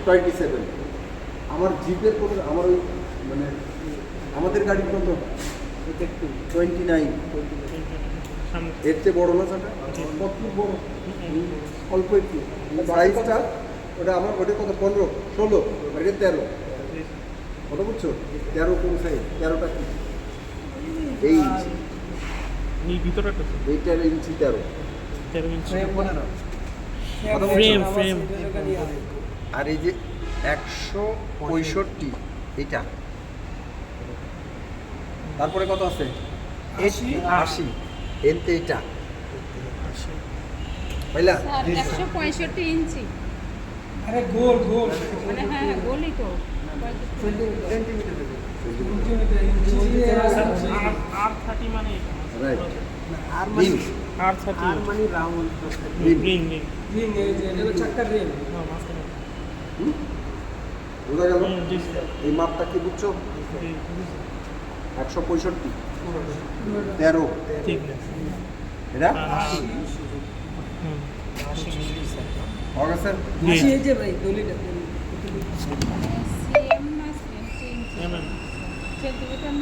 27। আমার জিপের কোনো আমার ওই মানে আমাদের গাড়ি কত 29। এর চেয়ে বড় না সেটা কত বড় অল্প একটু সাইজটা ওটা আমার ওটা কত 15 16 ওটা 13 কত বুঝছো 13 কোন সাইজ 13টা কি এই এই ভিতরটা এই 13 ইঞ্চি 13 ইঞ্চি ফ্রেম আর এই যে 165 এটা তারপরে কত আছে 80 এতে এটা পাইলা 165 ইঞ্চি আরে গোল গোল মানে হ্যাঁ গোলই তো R30 মানে রাইট আর মানে R30 আর মানে রাউন্ড রিং রিং এই যে এটা চাক্কার রিং বোঝা গেল জি এই মাপটা কি বুঝছো জি 165 13 ঠিক আছে এটা 80 হয়ে গেছে আসি এই যে ভাই গলিটা সেম না সেম চেঞ্জ এমএম সেন্টিমিটার